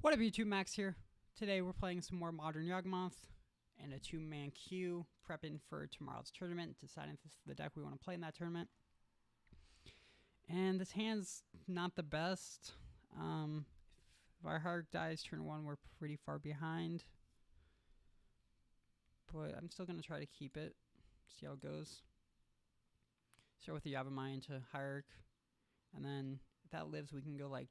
What up, YouTube? Max here. Today we're playing some more Modern Yawgmoth and a 2-man queue, prepping for tomorrow's tournament, deciding if this is the deck we want to play in that tournament. And this hand's not the best. If our Hierarch dies turn 1, we're pretty far behind. But I'm still going to try to keep it, see how it goes. Start with the Yavimaya into Hierarch, and then if that lives we can go like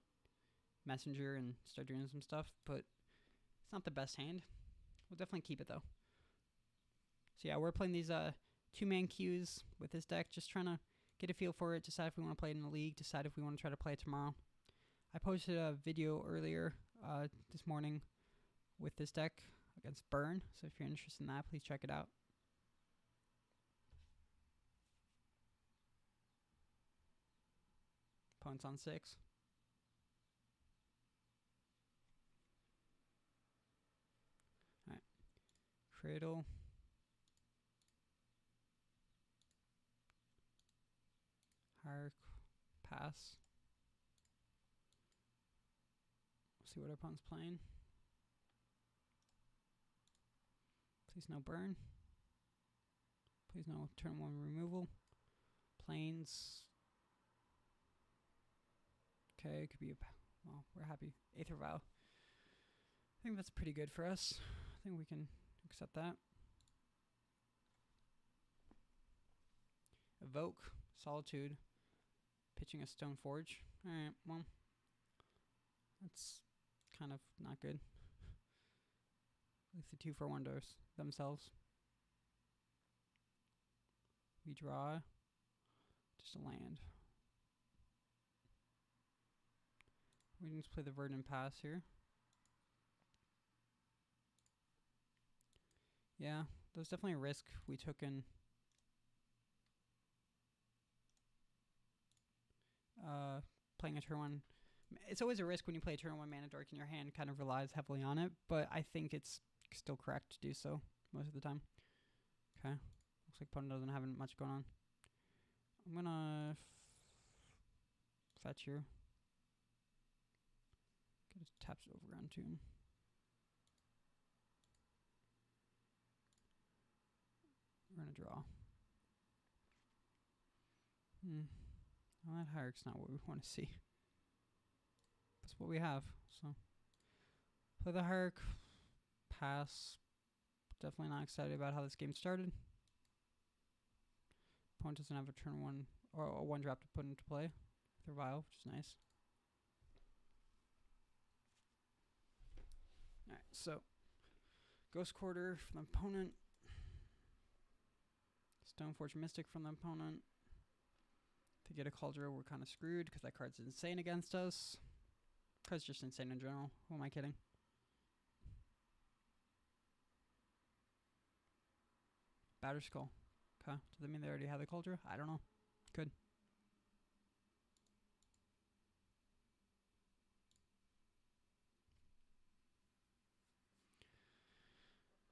Messenger and start doing some stuff, but it's not the best hand. We'll definitely keep it though. So yeah, we're playing these 2-man queues with this deck, just trying to get a feel for it, decide if we want to play it in the league, decide if we want to try to play it tomorrow. I posted a video earlier this morning with this deck against Burn, so if you're interested in that, please check it out. Opponent's on 6. Alright. Cradle. Hierarch. Pass. We'll see what our opponent's playing. Please no burn. Please no turn 1 removal. Plains. Okay, it could be a... Well, we're happy. Aether Vial. I think that's pretty good for us. I think we can accept that. Evoke. Solitude. Pitching a Stone Forge. Alright, well. That's kind of not good. At least the 2-for wonders themselves. We draw just a land. We can just play the Verdant Pass here. Yeah, there's definitely a risk we took in playing a turn 1. It's always a risk when you play a turn 1 mana dork and your hand kind of relies heavily on it, but I think it's still correct to do so most of the time. Okay, looks like opponent doesn't have much going on. I'm gonna fetch here. Get a taps Overgrown Tomb. We're gonna draw. Well, that Hierarch's not what we want to see. That's what we have, so. Play the Hierarch. Pass. Definitely not excited about how this game started. Opponent doesn't have a turn 1 or a 1-drop to put into play with their Vial, which is nice. Alright, so Ghost Quarter from the opponent. Stoneforge Mystic from the opponent. To get a Cauldron, we're kind of screwed because that card's insane against us. Card's just insane in general. Who am I kidding? Batterskull. Okay. Does that mean they already have the Cauldron? I don't know. Could.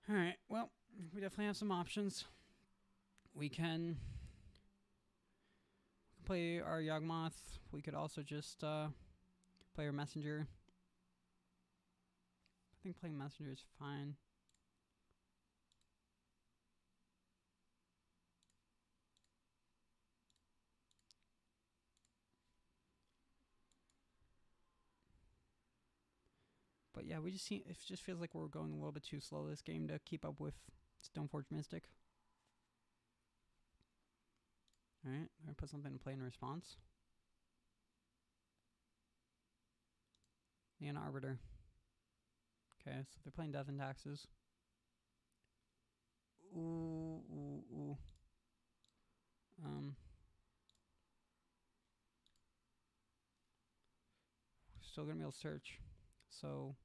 Alright, well, we definitely have some options. We can play our Yawgmoth. We could also just play our Messenger. I think playing Messenger is fine. But yeah, we just see it just feels like we're going a little bit too slow this game to keep up with Stoneforge Mystic. Alright, I'm gonna put something in play in response. And Arbiter. Okay, so they're playing Death and Taxes. Ooh. Still gonna be able to search. So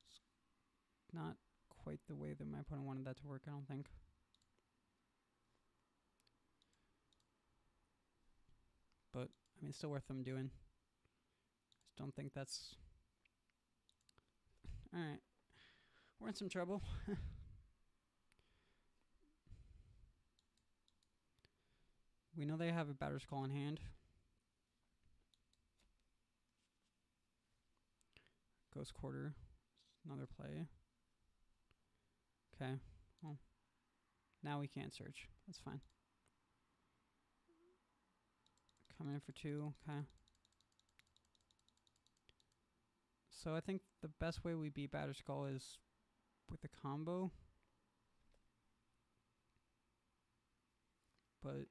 it's not quite the way that my opponent wanted that to work, I don't think. But I mean, it's still worth them doing. Just don't think that's... Alright. We're in some trouble. We know they have a Batterskull in hand. Ghost Quarter. Another play. Okay. Well, now we can't search. That's fine. Come in for 2. Okay. So I think the best way we beat Batterskull is with the combo. But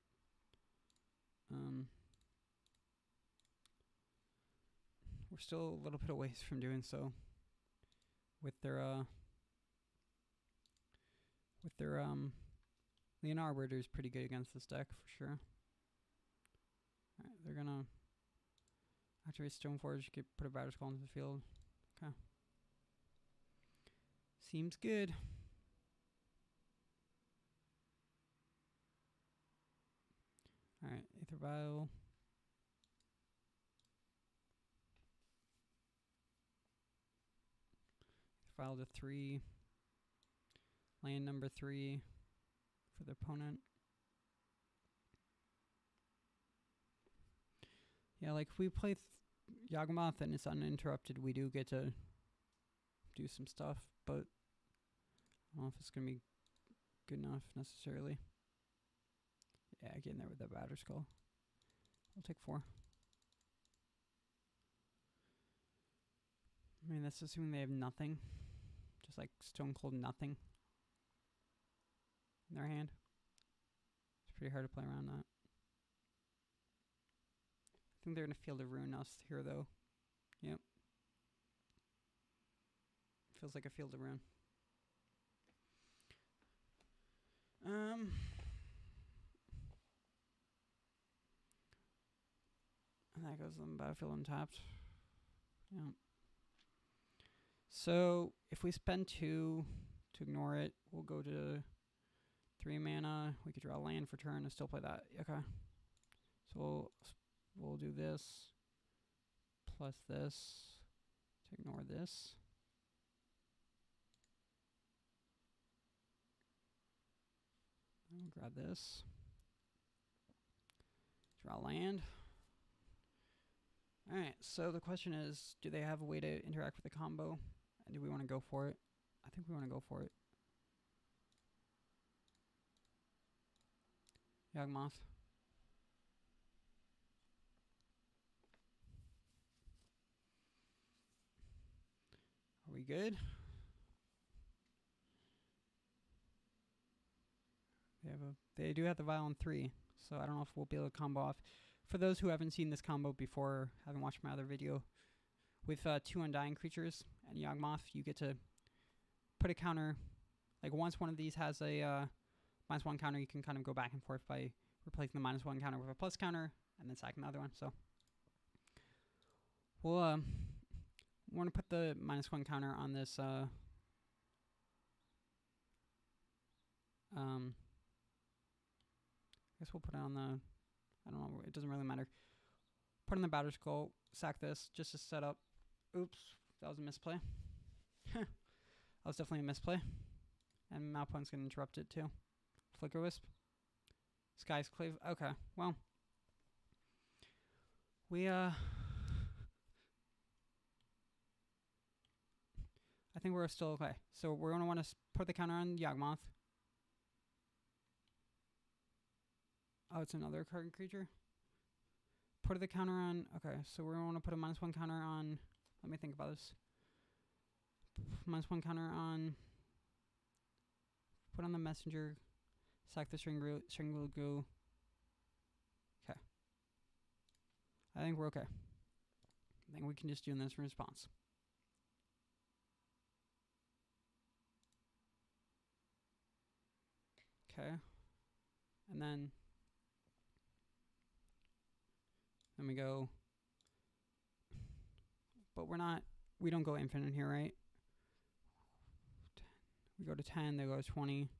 we're still a little bit away from doing so. With their Leon Arbiter is pretty good against this deck for sure. Alright, they're gonna activate Stoneforge, put a Batterskull into the field. Okay. Seems good. Alright, Aether Vial. Vial to 3. Land number 3 for the opponent. Yeah, like if we play Yawgmoth and it's uninterrupted, we do get to do some stuff, but I don't know if it's going to be good enough necessarily. Yeah, getting there with the Batterskull. We'll take 4. I mean, that's assuming they have nothing. Just like Stone Cold nothing in their hand. It's pretty hard to play around that. I think they're going to Field of Ruin us here, though. Yep. Feels like a Field of Ruin. And that goes on Battlefield Untapped. Yeah. So, if we spend 2 to ignore it, we'll go to 3 mana. We could draw a land for turn and still play that. Okay. So, we'll do this, plus this, to ignore this. I'll grab this. Draw land. Alright, so the question is, do they have a way to interact with the combo? And do we want to go for it? I think we want to go for it. Yawgmoth. Are we good? They do have the Vial on 3, so I don't know if we'll be able to combo off. For those who haven't seen this combo before, haven't watched my other video, with 2 Undying creatures and Yawgmoth, you get to put a counter. Like once one of these has a -1 counter, you can kind of go back and forth by replacing the -1 counter with a plus counter and then sacking the other one. So we'll want to put the -1 counter on this. I guess we'll put it on the. I don't know. It doesn't really matter. Put in the Batterskull. Sack this just to set up. Oops, that was a misplay. That was definitely a misplay. And my opponent's gonna interrupt it too. Flicker Wisp. Sky's Clave. Okay, well. We I think we're still okay. So we're gonna want to put the counter on Yawgmoth. Oh, it's another card creature. Put the counter on. Okay, so we're gonna want to put a -1 counter on. Let me think about this. -1 counter on. Put on the messenger. Sack the Strangleroot Geist. Okay. I think we're okay. I think we can just do this in response. Okay. And then we go. But we don't go infinite here, right? We go to 10, they go to 20.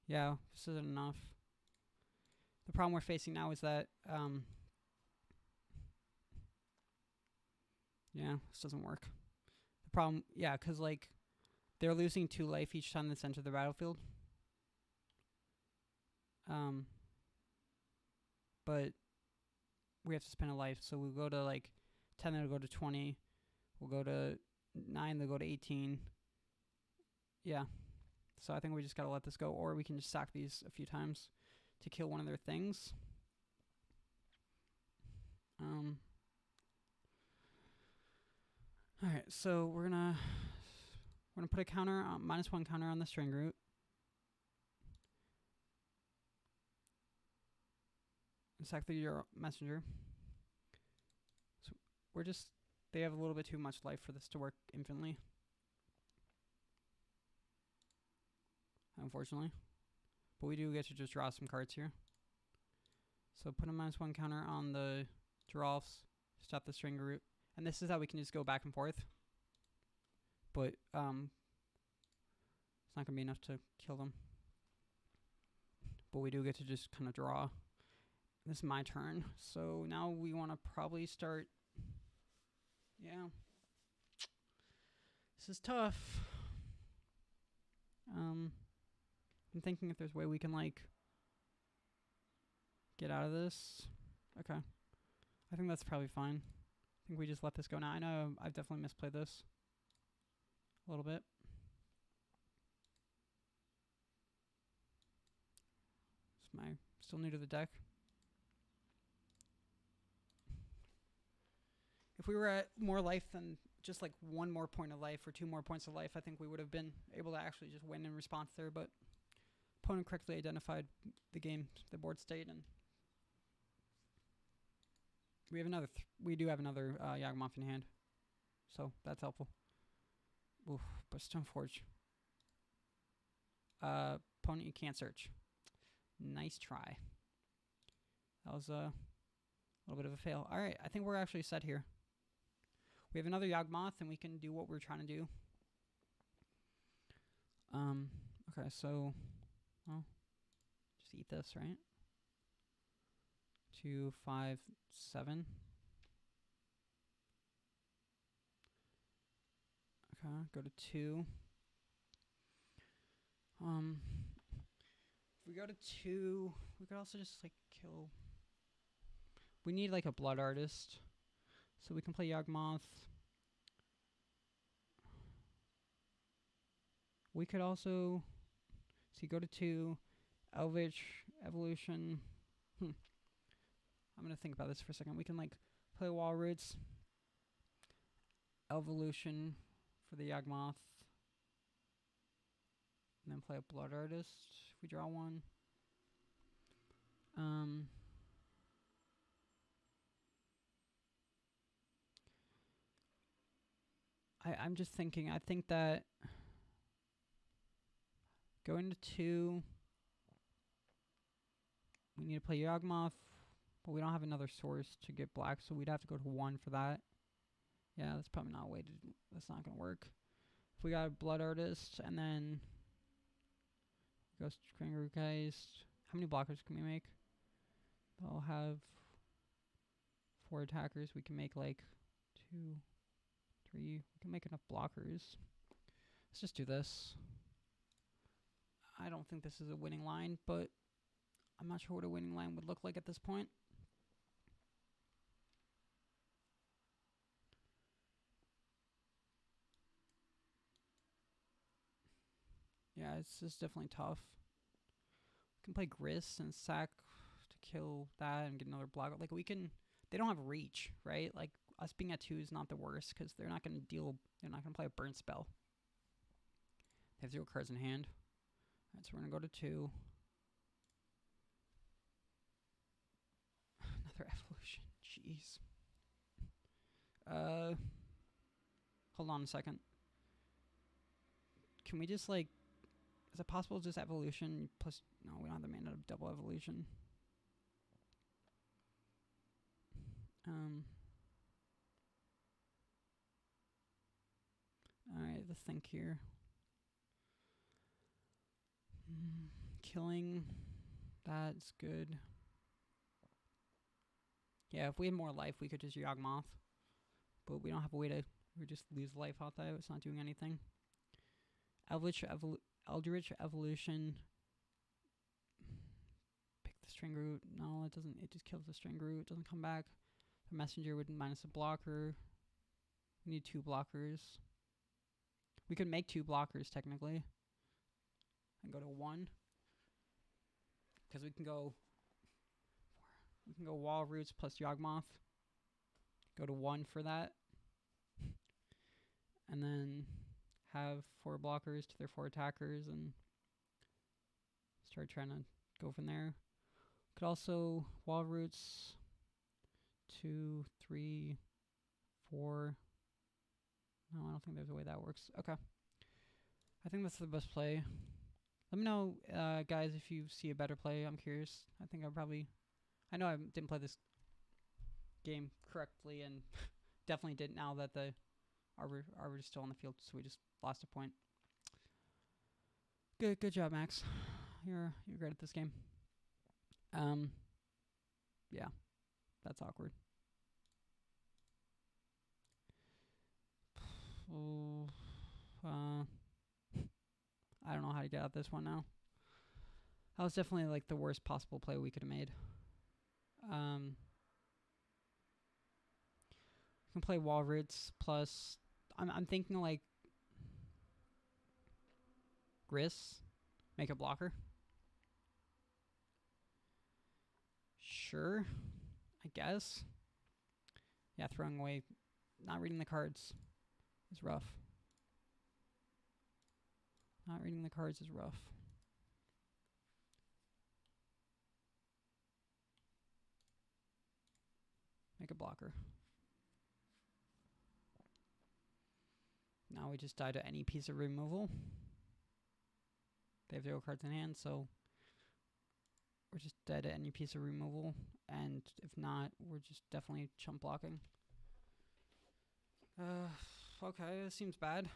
Yeah, this isn't enough. The problem we're facing now is that, yeah, this doesn't work. The problem, yeah, because, like, they're losing 2 life each time they enter the battlefield. But we have to spend a life, so we'll go to, like, 10, it'll go to 20. We'll go to 9, they'll go to 18. Yeah. So I think we just gotta let this go, or we can just sack these a few times to kill one of their things. Alright, so we're gonna put a counter on -1 counter on the Strangleroot. Sack the messenger. So we're just, they have a little bit too much life for this to work infinitely, unfortunately. But we do get to just draw some cards here. So put a -1 counter on the Geralfs, stop the Strangleroot, and this is how we can just go back and forth. But it's not gonna be enough to kill them. But we do get to just kind of draw. This is my turn, so now we want to probably start. Yeah, this is tough. I'm thinking if there's a way we can like get out of this. Okay, I think that's probably fine. I think we just let this go now. I know I've definitely misplayed this a little bit. Still new to the deck. If we were at more life than just like 1 more point of life or 2 more points of life, I think we would have been able to actually just win in response there. But opponent correctly identified the game, the board state, and we have another. We do have another Yawgmoth in hand, so that's helpful. Oof, but Stoneforge. Opponent, you can't search. Nice try. That was a little bit of a fail. All right, I think we're actually set here. We have another Yawgmoth, and we can do what we're trying to do. Okay, so, well, just eat this, right? 2, 5, 7. Okay, go to 2. If we go to 2, we could also just, like, kill. We need, like, a Blood Artist. So we can play Yawgmoth. We could also, see, go to 2, Eldritch Evolution. I'm gonna think about this for a second. We can like play Wall Roots, Evolution for the Yawgmoth, and then play a Blood Artist if we draw one. I'm just thinking, I think that going to 2, we need to play Yawgmoth, but we don't have another source to get black, so we'd have to go to 1 for that. Yeah, that's probably not a way to, that's not going to work. If we got a Blood Artist, and then go Strangleroot Geist, how many blockers can we make? They'll have 4 attackers. We can make like 2, 3. We can make enough blockers. Let's just do this. I don't think this is a winning line, but I'm not sure what a winning line would look like at this point. Yeah, it's just definitely tough. We can play Grist and sack to kill that and get another block. Like, we can, they don't have reach, right? Like, us being at 2 is not the worst because they're not going to deal, they're not going to play a burn spell. They have 0 cards in hand. Alright, so we're going to go to 2. Another evolution. Jeez. Hold on a second. Can we just, like, is it possible just evolution plus, no, we don't have the mana to double evolution. Alright, let's think here. Killing, that's good. Yeah, if we had more life, we could just Yawgmoth. But we don't have a way to, we just lose life out there. It's not doing anything. Eldritch Evolution. Pick the Strangleroot. No, it doesn't. It just kills the Strangleroot. It doesn't come back. The messenger would minus a blocker. We need 2 blockers. We could make 2 blockers technically and go to 1 because we can go Wall Roots plus Yawgmoth. Go to 1 for that, and then have 4 blockers to their 4 attackers and start trying to go from there. Could also Wall Roots 2, 3, 4. No, I don't think there's a way that works. Okay. I think that's the best play. Let me know, guys, if you see a better play. I'm curious. I know I didn't play this game correctly and definitely didn't now that the Arbor is still on the field, so we just lost a point. Good job, Max. You're great at this game. Yeah, that's awkward. I don't know how to get out this one now. That was definitely like the worst possible play we could have made. We can play Wall Roots plus. I'm thinking like Grist, make a blocker. Sure, I guess. Yeah, throwing away, not reading the cards is rough. Not reading the cards is rough. Make a blocker. Now we just die to any piece of removal. They have 0 cards in hand, so we're just dead at any piece of removal. And if not, we're just definitely chump blocking. Okay, this seems bad.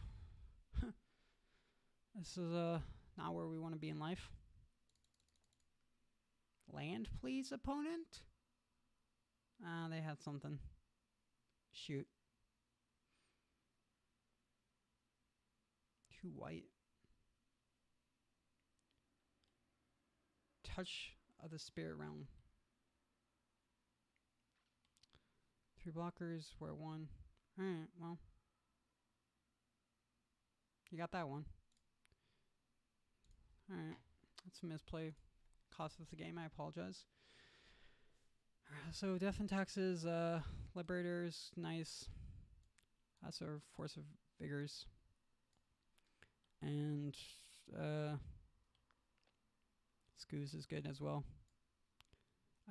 This is not where we want to be in life. Land, please, opponent? They had something. Shoot. 2 white. Touch of the Spirit Realm. 3 blockers, we're at 1. Alright, well. You got that one. Alright. That's a misplay. Cost us the game, I apologize. So Death and Taxes, Liberators, nice. That's our Force of Vigors. And Ooze is good as well.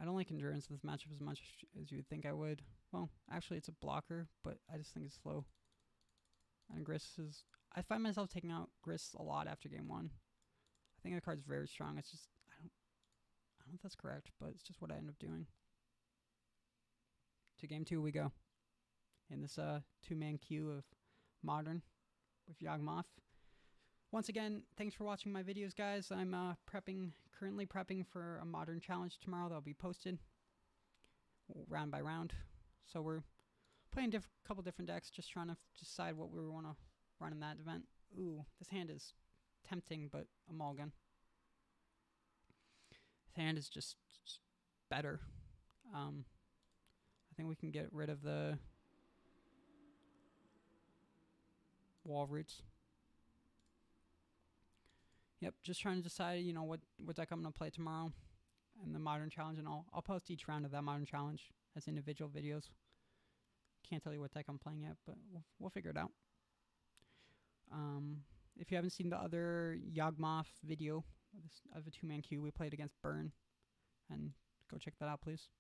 I don't like Endurance in this matchup as much as you would think I would. Well, actually it's a blocker, but I just think it's slow. And Grist is... I find myself taking out Grist a lot after game 1. I think the card's very strong. It's just... I don't know if that's correct, but it's just what I end up doing. To game 2 we go. In this 2-man queue of Modern with Yawgmoth. Once again, thanks for watching my videos, guys. I'm currently prepping for a Modern challenge tomorrow that'll be posted round by round. So we're playing a couple different decks, just trying to decide what we want to run in that event. Ooh, this hand is tempting, but a mulligan. This hand is just better. I think we can get rid of the Wall Roots. Yep, just trying to decide, you know, what deck I'm going to play tomorrow and the Modern challenge, and I'll post each round of that Modern challenge as individual videos. Can't tell you what deck I'm playing yet, but we'll figure it out. If you haven't seen the other Yawgmoth video of a 2-man queue, we played against Burn, and go check that out, please.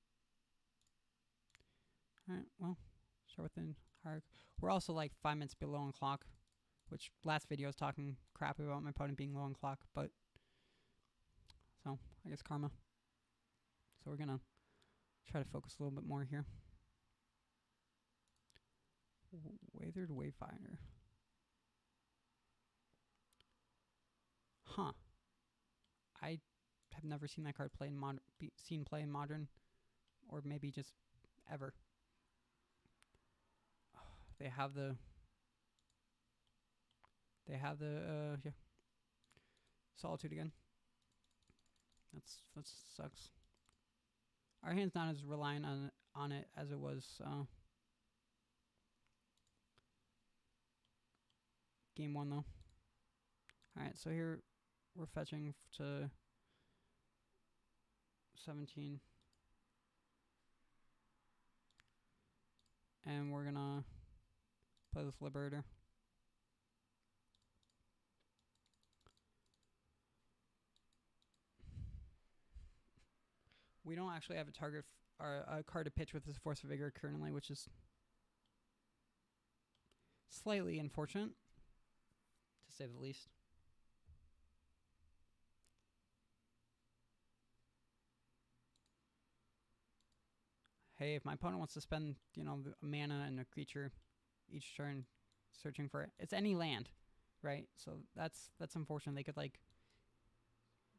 Alright, well, start with the hierarchy. We're also like 5 minutes below on clock, which last video I was talking crap about my opponent being low on clock, but so I guess karma. So we're gonna try to focus a little bit more here. Withered Wayfinder. Huh. I have never seen that card play in Modern, or maybe just ever. They have the yeah, Solitude again. That sucks. Our hand's not as reliant on it as it was game 1 though. Alright, so here we're fetching to 17. And we're gonna play this Liberator. We don't actually have a target or a card to pitch with this Force of Vigor currently, which is slightly unfortunate, to say the least. Hey, if my opponent wants to spend, you know, a mana and a creature each turn searching for it, it's any land, right? So that's unfortunate. They could, like,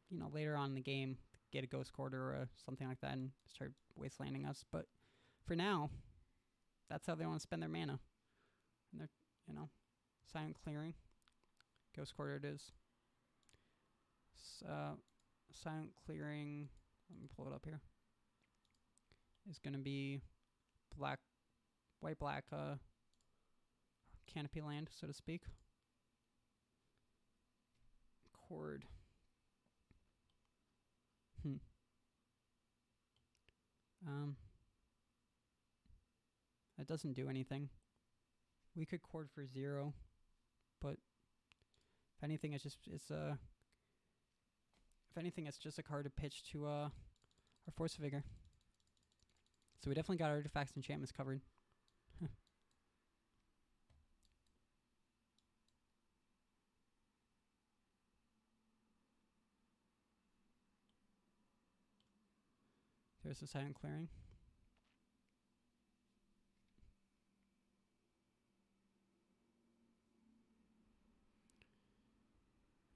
you know, later on in the game get a Ghost Quarter or something like that and start wastelanding us. But for now, that's how they want to spend their mana. And they're, you know, Silent Clearing. Ghost Quarter it is. Silent Clearing, let me pull it up here, is going to be white-black canopy land, so to speak. Chord. That doesn't do anything. We could chord for 0, but if anything, it's just a card to pitch to our Force of Vigor. So we definitely got artifacts and enchantments covered. There's the Silent Clearing.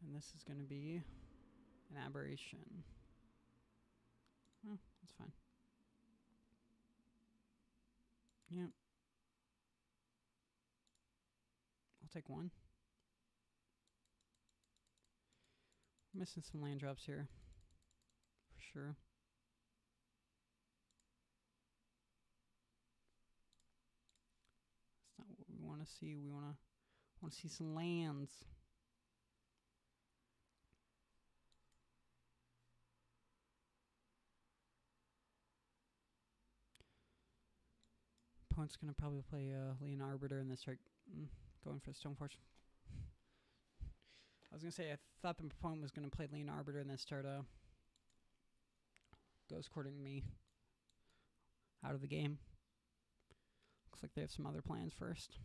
And this is going to be an aberration. Oh, that's fine. Yeah. I'll take 1. Missing some land drops here, for sure. That's not what we want to see. We want to see some lands. Opponent's gonna probably play Lean Arbiter and then start going for Stoneforge. I was gonna say I thought the opponent was gonna play Lean Arbiter and then start Ghost Courting me out of the game. Looks like they have some other plans first.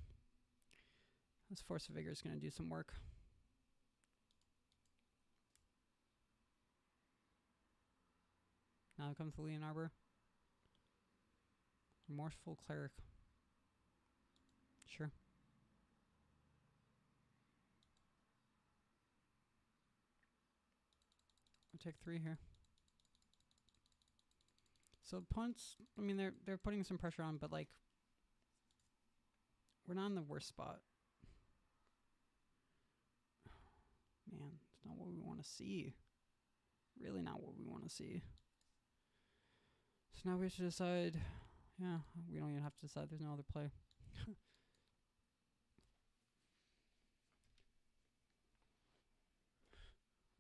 This Force of Vigor is gonna do some work. Now comes the Lean Arbor. Remorseful Cleric. Sure. I'll take 3 here. So opponents, I mean, they're putting some pressure on, but like, we're not in the worst spot. Man, it's not what we want to see. Really not what we want to see. So now we have to decide. Yeah, we don't even have to decide. There's no other play.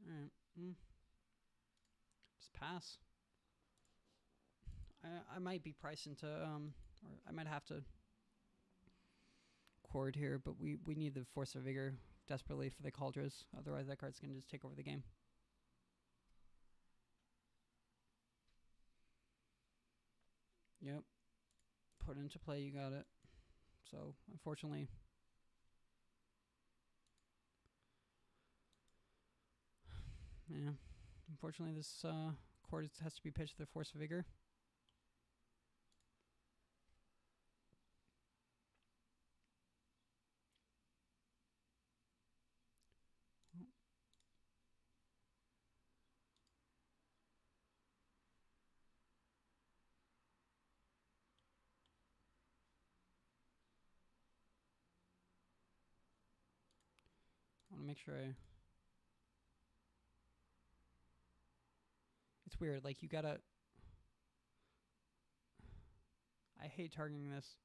Alright. Just pass. I might be priced into, or I might have to chord here, but we need the Force of Vigor desperately for the Cauldrons. Otherwise, that card's going to just take over the game. Yep. Put into play, you got it. So, unfortunately, yeah. Unfortunately, this chord has to be pitched to the Force of Vigor. I want to make sure it's weird, like, you gotta... I hate targeting this.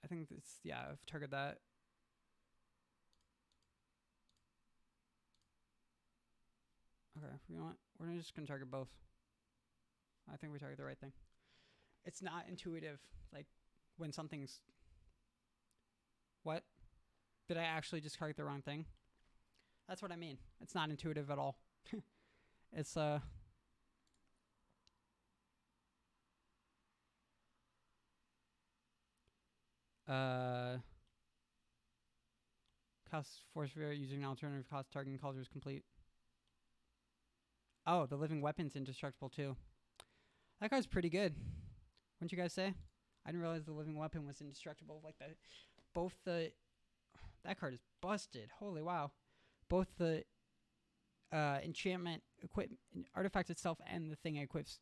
I think this, yeah, I've targeted that. Okay, you know what? We're just gonna target both. I think we target the right thing. It's not intuitive, like when something's. What? Did I actually just target the wrong thing? That's what I mean. It's not intuitive at all. It's Cost Force of Vigor using an alternative cost targeting culture is complete. Oh, the living weapon's indestructible too. That card's pretty good. Wouldn't you guys say? I didn't realize the living weapon was indestructible. Like that, both the that card is busted. Holy wow! Both the enchantment artifact itself and the thing it equips.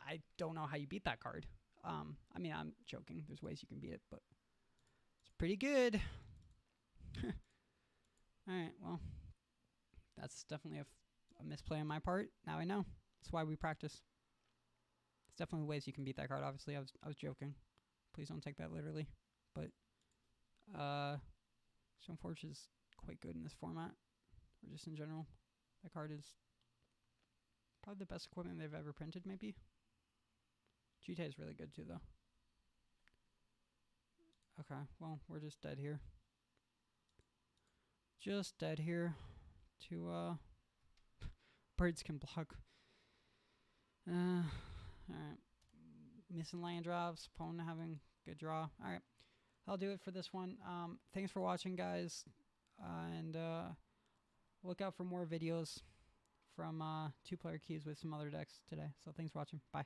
I don't know how you beat that card. I mean, I'm joking. There's ways you can beat it, but it's pretty good. All right, well, that's definitely a misplay on my part. Now I know. That's why we practice. There's definitely ways you can beat that card. Obviously, I was joking. Please don't take that literally. But Stoneforge is quite good in this format, or just in general. That card is probably the best equipment they've ever printed, maybe. GTA is really good too, though. Okay, well, we're just dead here. Just dead here to birds can block. Alright. Missing land drops, opponent having good draw. Alright. I'll do it for this one. Thanks for watching, guys. And look out for more videos from 2-player keys with some other decks today. So thanks for watching. Bye.